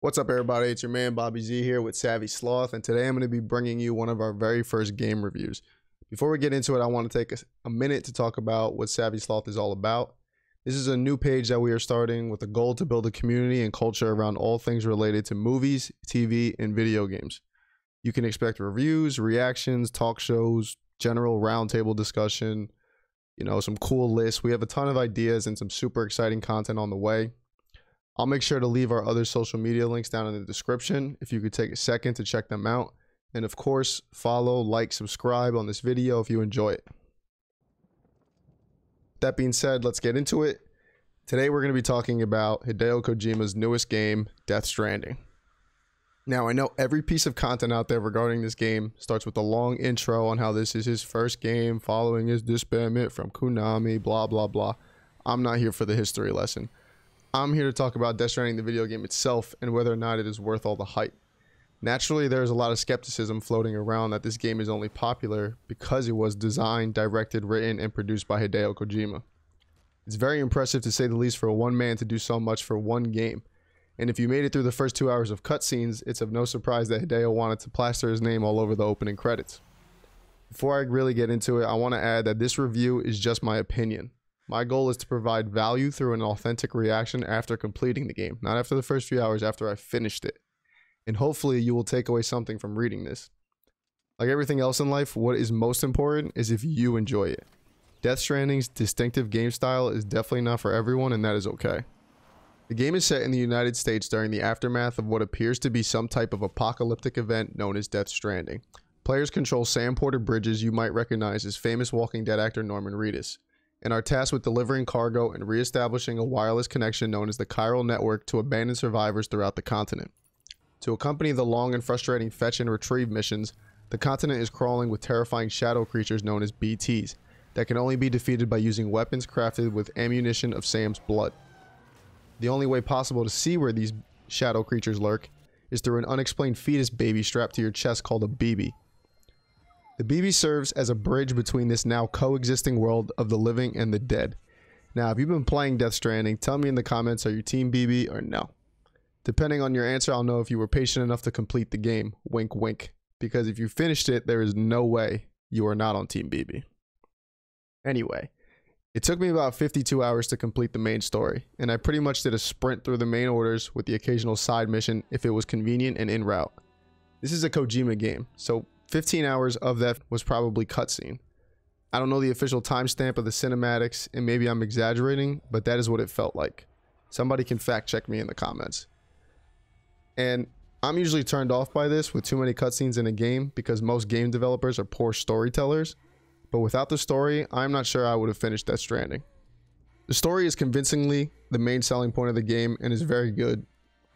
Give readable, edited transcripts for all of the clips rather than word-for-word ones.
What's up, everybody? It's your man Bobby Z here with Savvy Sloth, and today I'm going to be bringing you one of our very first game reviews. Before we get into it, I want to take a minute to talk about what Savvy Sloth is all about. This is a new page that we are starting with a goal to build a community and culture around all things related to movies, TV, and video games. You can expect reviews, reactions, talk shows, general roundtable discussion, some cool lists. We have a ton of ideas and some super exciting content on the way. I'll make sure to leave our other social media links down in the description if you could take a second to check them out. And of course, follow, like, subscribe on this video if you enjoy it. That being said, let's get into it. Today we're going to be talking about Hideo Kojima's newest game, Death Stranding. Now, I know every piece of content out there regarding this game starts with a long intro on how this is his first game following his disbandment from Konami, blah, blah, blah. I'm not here for the history lesson. I'm here to talk about Death Stranding, the video game itself, and whether or not it is worth all the hype. Naturally, there's a lot of skepticism floating around that this game is only popular because it was designed, directed, written, and produced by Hideo Kojima. It's very impressive to say the least for one man to do so much for one game. And if you made it through the first 2 hours of cutscenes, it's of no surprise that Hideo wanted to plaster his name all over the opening credits. Before I really get into it, I want to add that this review is just my opinion. My goal is to provide value through an authentic reaction after completing the game, not after the first few hours, after I finished it. And hopefully you will take away something from reading this. Like everything else in life, what is most important is if you enjoy it. Death Stranding's distinctive game style is definitely not for everyone, and that is okay. The game is set in the United States during the aftermath of what appears to be some type of apocalyptic event known as Death Stranding. Players control sand-ported bridges you might recognize as famous Walking Dead actor Norman Reedus, and are tasked with delivering cargo and re-establishing a wireless connection known as the chiral network to abandoned survivors throughout the continent. To accompany the long and frustrating fetch and retrieve missions, the continent is crawling with terrifying shadow creatures known as BTs that can only be defeated by using weapons crafted with ammunition of Sam's blood. The only way possible to see where these shadow creatures lurk is through an unexplained fetus baby strapped to your chest called a BB. The BB serves as a bridge between this now coexisting world of the living and the dead. Now, if you've been playing Death Stranding, tell me in the comments, are you Team BB or no? Depending on your answer, I'll know if you were patient enough to complete the game. Wink, wink. Because if you finished it, there is no way you are not on Team BB. Anyway, it took me about 52 hours to complete the main story, and I pretty much did a sprint through the main orders with the occasional side mission if it was convenient and en route. This is a Kojima game, so 15 hours of that was probably cutscene. I don't know the official timestamp of the cinematics, and maybe I'm exaggerating, but that is what it felt like. Somebody can fact check me in the comments. And I'm usually turned off by this with too many cutscenes in a game because most game developers are poor storytellers, but without the story, I'm not sure I would have finished Death Stranding. The story is convincingly the main selling point of the game and is very good.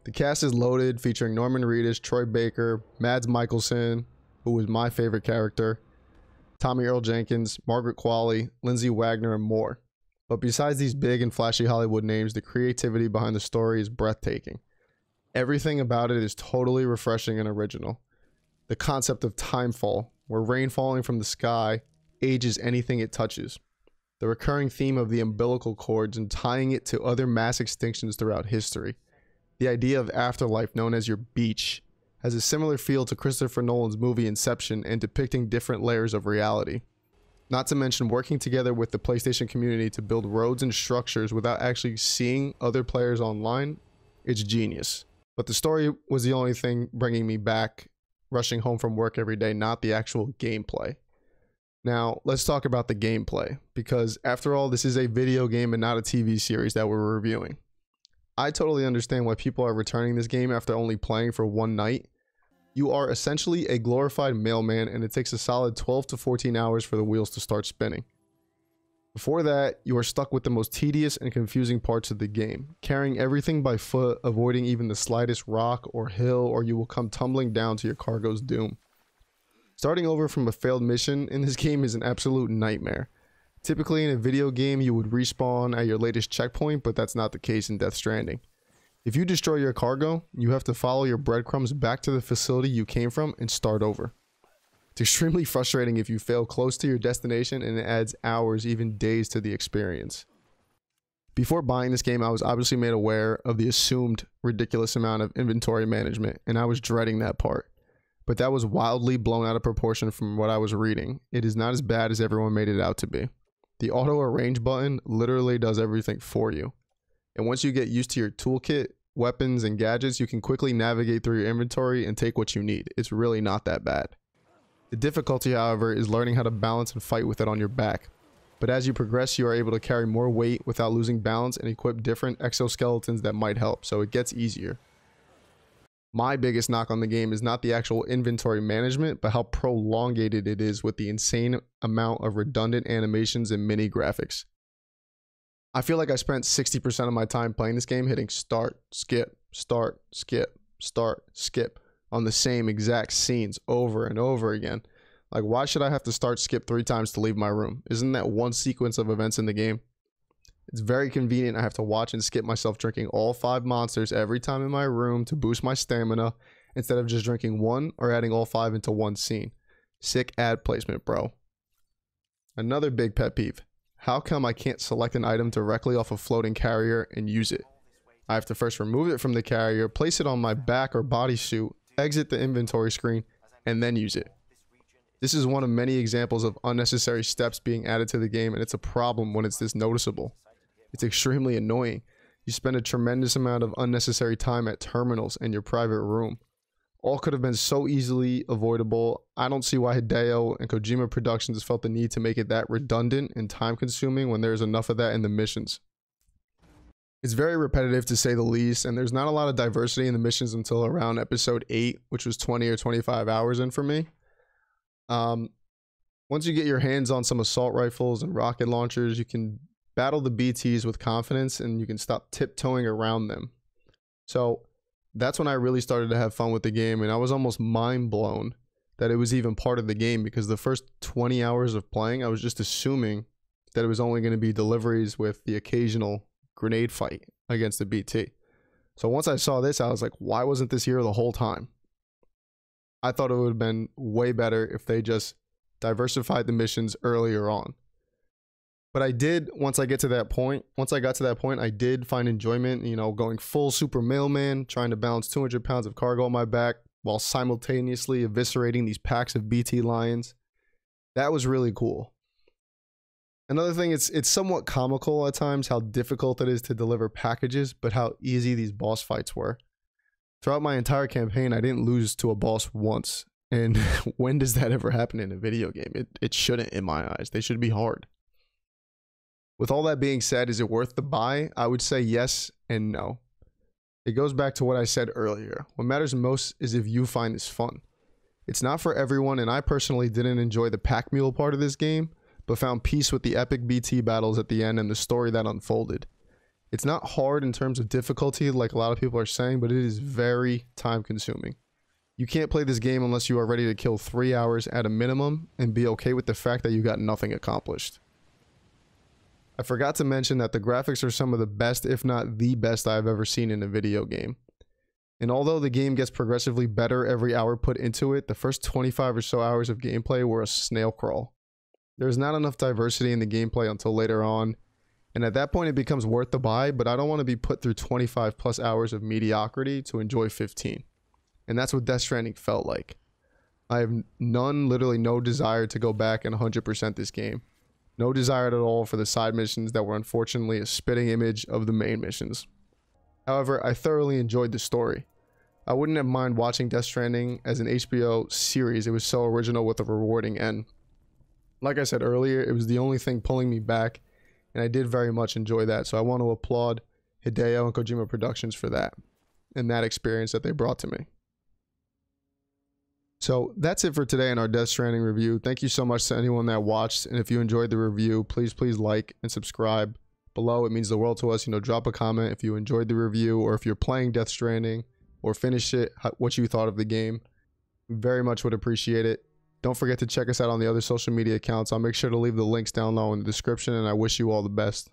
The cast is loaded, featuring Norman Reedus, Troy Baker, Mads Mikkelsen, who was my favorite character, Tommy Earl Jenkins, Margaret Qualley, Lindsay Wagner, and more. But besides these big and flashy Hollywood names, the creativity behind the story is breathtaking. Everything about it is totally refreshing and original. The concept of timefall, where rain falling from the sky ages anything it touches. The recurring theme of the umbilical cords and tying it to other mass extinctions throughout history. The idea of afterlife known as your beach has a similar feel to Christopher Nolan's movie Inception and depicting different layers of reality. Not to mention working together with the PlayStation community to build roads and structures without actually seeing other players online. It's genius. But the story was the only thing bringing me back, rushing home from work every day, not the actual gameplay. Now, let's talk about the gameplay, because after all, this is a video game and not a TV series that we're reviewing. I totally understand why people are returning this game after only playing for one night. You are essentially a glorified mailman, and it takes a solid 12 to 14 hours for the wheels to start spinning. Before that, you are stuck with the most tedious and confusing parts of the game, carrying everything by foot, avoiding even the slightest rock or hill, or you will come tumbling down to your cargo's doom. Starting over from a failed mission in this game is an absolute nightmare. Typically in a video game, you would respawn at your latest checkpoint, but that's not the case in Death Stranding. If you destroy your cargo, you have to follow your breadcrumbs back to the facility you came from and start over. It's extremely frustrating if you fail close to your destination, and it adds hours, even days, to the experience. Before buying this game, I was obviously made aware of the assumed ridiculous amount of inventory management, and I was dreading that part. But that was wildly blown out of proportion from what I was reading. It is not as bad as everyone made it out to be. The auto arrange button literally does everything for you. And once you get used to your toolkit, weapons, and gadgets, you can quickly navigate through your inventory and take what you need. It's really not that bad. The difficulty, however, is learning how to balance and fight with it on your back. But as you progress, you are able to carry more weight without losing balance and equip different exoskeletons that might help, so it gets easier. My biggest knock on the game is not the actual inventory management, but how prolongated it is with the insane amount of redundant animations and mini graphics. I feel like I spent 60% of my time playing this game hitting start, skip, start, skip, start, skip on the same exact scenes over and over again. Like, why should I have to start skip 3 times to leave my room? Isn't that one sequence of events in the game? It's very convenient. I have to watch and skip myself drinking all 5 monsters every time in my room to boost my stamina instead of just drinking 1 or adding all 5 into one scene. Sick ad placement, bro. Another big pet peeve. How come I can't select an item directly off a floating carrier and use it? I have to first remove it from the carrier, place it on my back or bodysuit, exit the inventory screen, and then use it. This is one of many examples of unnecessary steps being added to the game, and it's a problem when it's this noticeable. It's extremely annoying. You spend a tremendous amount of unnecessary time at terminals and your private room. All could have been so easily avoidable. I don't see why Hideo and Kojima Productions felt the need to make it that redundant and time-consuming when there's enough of that in the missions. It's very repetitive to say the least, and there's not a lot of diversity in the missions until around episode 8, which was 20 or 25 hours in for me. Once you get your hands on some assault rifles and rocket launchers, you can battle the BTs with confidence and you can stop tiptoeing around them. So that's when I really started to have fun with the game, and I was almost mind blown that it was even part of the game, because the first 20 hours of playing, I was just assuming that it was only going to be deliveries with the occasional grenade fight against the BT. So once I saw this, I was like, why wasn't this here the whole time? I thought it would have been way better if they just diversified the missions earlier on. But I did, once I got to that point, I did find enjoyment, you know, going full super mailman, trying to balance 200 pounds of cargo on my back while simultaneously eviscerating these packs of BT lions. That was really cool. Another thing, it's somewhat comical at times how difficult it is to deliver packages, but how easy these boss fights were. Throughout my entire campaign, I didn't lose to a boss once. And when does that ever happen in a video game? It shouldn't, in my eyes. They should be hard. With all that being said, is it worth the buy? I would say yes and no. It goes back to what I said earlier. What matters most is if you find this fun. It's not for everyone, and I personally didn't enjoy the pack mule part of this game, but found peace with the epic BT battles at the end and the story that unfolded. It's not hard in terms of difficulty like a lot of people are saying, but it is very time consuming. You can't play this game unless you are ready to kill 3 hours at a minimum and be okay with the fact that you got nothing accomplished. I forgot to mention that the graphics are some of the best, if not the best, I've ever seen in a video game. And although the game gets progressively better every hour put into it, the first 25 or so hours of gameplay were a snail crawl. There's not enough diversity in the gameplay until later on, and at that point it becomes worth the buy, but I don't want to be put through 25 plus hours of mediocrity to enjoy 15. And that's what Death Stranding felt like. I have literally no desire to go back and 100% this game. No desire at all for the side missions that were unfortunately a spitting image of the main missions. However, I thoroughly enjoyed the story. I wouldn't have mind watching Death Stranding as an HBO series. It was so original with a rewarding end. Like I said earlier, it was the only thing pulling me back, and I did very much enjoy that. So I want to applaud Hideo and Kojima Productions for that, and that experience that they brought to me. So that's it for today in our Death Stranding review. Thank you so much to anyone that watched, and if you enjoyed the review, please like and subscribe below. It means the world to us. You know, drop a comment if you enjoyed the review, or if you're playing Death Stranding or finish it, what you thought of the game. We very much would appreciate it. Don't forget to check us out on the other social media accounts. I'll make sure to leave the links down low in the description, and I wish you all the best.